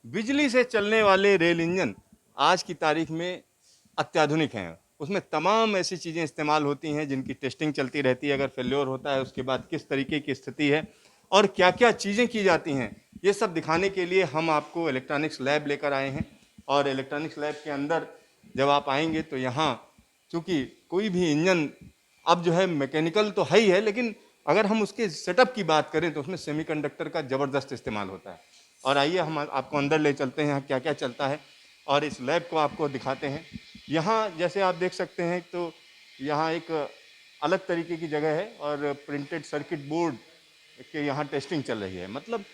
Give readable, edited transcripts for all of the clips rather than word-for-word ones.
बिजली से चलने वाले रेल इंजन आज की तारीख में अत्याधुनिक हैं। उसमें तमाम ऐसी चीज़ें इस्तेमाल होती हैं जिनकी टेस्टिंग चलती रहती है। अगर फेल्योर होता है उसके बाद किस तरीके की स्थिति है और क्या क्या चीज़ें की जाती हैं, ये सब दिखाने के लिए हम आपको इलेक्ट्रॉनिक्स लैब लेकर आए हैं। और इलेक्ट्रॉनिक्स लैब के अंदर जब आप आएंगे तो यहाँ चूँकि कोई भी इंजन अब जो है मैकेनिकल तो है ही है, लेकिन अगर हम उसके सेटअप की बात करें तो उसमें सेमीकंडक्टर का ज़बरदस्त इस्तेमाल होता है। और आइए हम आपको अंदर ले चलते हैं, यहाँ क्या क्या चलता है और इस लैब को आपको दिखाते हैं। यहाँ जैसे आप देख सकते हैं तो यहाँ एक अलग तरीके की जगह है और प्रिंटेड सर्किट बोर्ड के यहाँ टेस्टिंग चल रही है। मतलब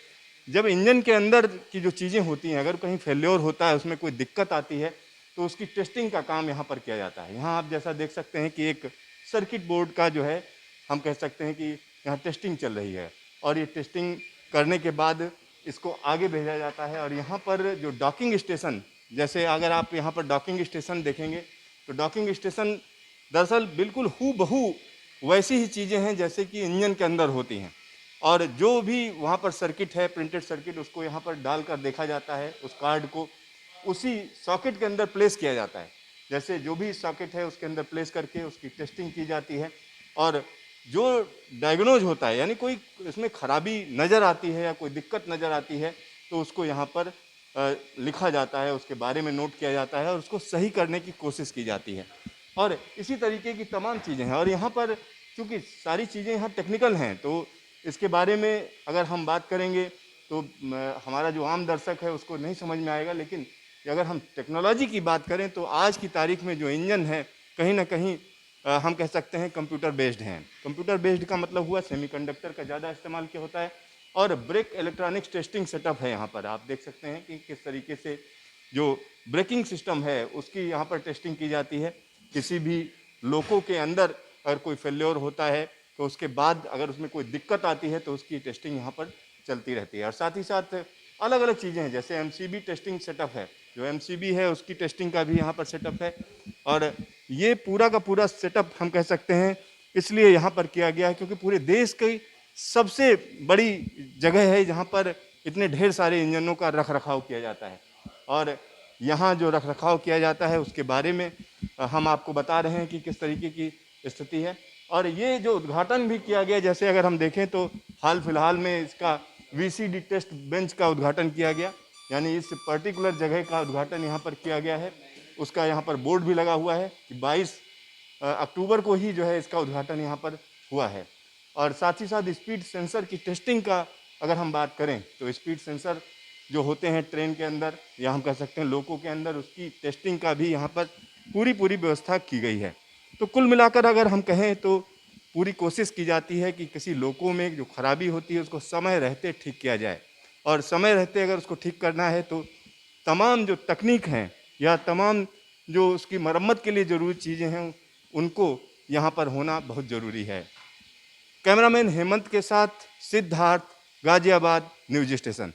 जब इंजन के अंदर की जो चीज़ें होती हैं, अगर कहीं फेल्योर होता है, उसमें कोई दिक्कत आती है, तो उसकी टेस्टिंग का काम यहाँ पर किया जाता है। यहाँ आप जैसा देख सकते हैं कि एक सर्किट बोर्ड का जो है, हम कह सकते हैं कि यहाँ टेस्टिंग चल रही है और ये टेस्टिंग करने के बाद इसको आगे भेजा जाता है। और यहाँ पर जो डॉकिंग स्टेशन, जैसे अगर आप यहाँ पर डॉकिंग स्टेशन देखेंगे तो डॉकिंग स्टेशन दरअसल बिल्कुल हूबहू वैसी ही चीज़ें हैं जैसे कि इंजन के अंदर होती हैं। और जो भी वहाँ पर सर्किट है, प्रिंटेड सर्किट, उसको यहाँ पर डालकर देखा जाता है। उस कार्ड को उसी सॉकेट के अंदर प्लेस किया जाता है। जैसे जो भी सॉकेट है उसके अंदर प्लेस करके उसकी टेस्टिंग की जाती है। और जो डायग्नोज होता है, यानी कोई इसमें खराबी नज़र आती है या कोई दिक्कत नज़र आती है, तो उसको यहाँ पर लिखा जाता है, उसके बारे में नोट किया जाता है और उसको सही करने की कोशिश की जाती है। और इसी तरीके की तमाम चीज़ें हैं। और यहाँ पर चूँकि सारी चीज़ें यहाँ टेक्निकल हैं, तो इसके बारे में अगर हम बात करेंगे तो हमारा जो आम दर्शक है उसको नहीं समझ में आएगा। लेकिन अगर हम टेक्नोलॉजी की बात करें तो आज की तारीख में जो इंजन है, कहीं ना कहीं हम कह सकते हैं कंप्यूटर बेस्ड हैं। कंप्यूटर बेस्ड का मतलब हुआ सेमीकंडक्टर का ज़्यादा इस्तेमाल किया होता है। और ब्रेक इलेक्ट्रॉनिक्स टेस्टिंग सेटअप है। यहाँ पर आप देख सकते हैं कि किस तरीके से जो ब्रेकिंग सिस्टम है उसकी यहाँ पर टेस्टिंग की जाती है। किसी भी लोको के अंदर अगर कोई फेल्योर होता है तो उसके बाद अगर उसमें कोई दिक्कत आती है तो उसकी टेस्टिंग यहाँ पर चलती रहती है। और साथ ही साथ अलग अलग चीज़ें हैं, जैसे एमसीबी टेस्टिंग सेटअप है। जो एमसीबी है उसकी टेस्टिंग का भी यहाँ पर सेटअप है। और ये पूरा का पूरा सेटअप हम कह सकते हैं इसलिए यहाँ पर किया गया है क्योंकि पूरे देश की सबसे बड़ी जगह है जहाँ पर इतने ढेर सारे इंजनों का रख रखाव किया जाता है। और यहाँ जो रख रखाव किया जाता है उसके बारे में हम आपको बता रहे हैं कि किस तरीके की स्थिति है। और ये जो उद्घाटन भी किया गया, जैसे अगर हम देखें तो हाल फिलहाल में इसका वीसीडी टेस्ट बेंच का उद्घाटन किया गया, यानी इस पर्टिकुलर जगह का उद्घाटन यहाँ पर किया गया है। उसका यहाँ पर बोर्ड भी लगा हुआ है कि 22 अक्टूबर को ही जो है इसका उद्घाटन यहाँ पर हुआ है। और साथ ही साथ स्पीड सेंसर की टेस्टिंग का अगर हम बात करें तो स्पीड सेंसर जो होते हैं ट्रेन के अंदर या हम कह सकते हैं लोको के अंदर, उसकी टेस्टिंग का भी यहाँ पर पूरी व्यवस्था की गई है। तो कुल मिलाकर अगर हम कहें तो पूरी कोशिश की जाती है कि किसी लोको में जो खराबी होती है उसको समय रहते ठीक किया जाए। और समय रहते अगर उसको ठीक करना है तो तमाम जो तकनीक हैं या तमाम जो उसकी मरम्मत के लिए ज़रूरी चीज़ें हैं उनको यहाँ पर होना बहुत ज़रूरी है। कैमरामैन हेमंत के साथ सिद्धार्थ, गाजियाबाद न्यूज स्टेशन।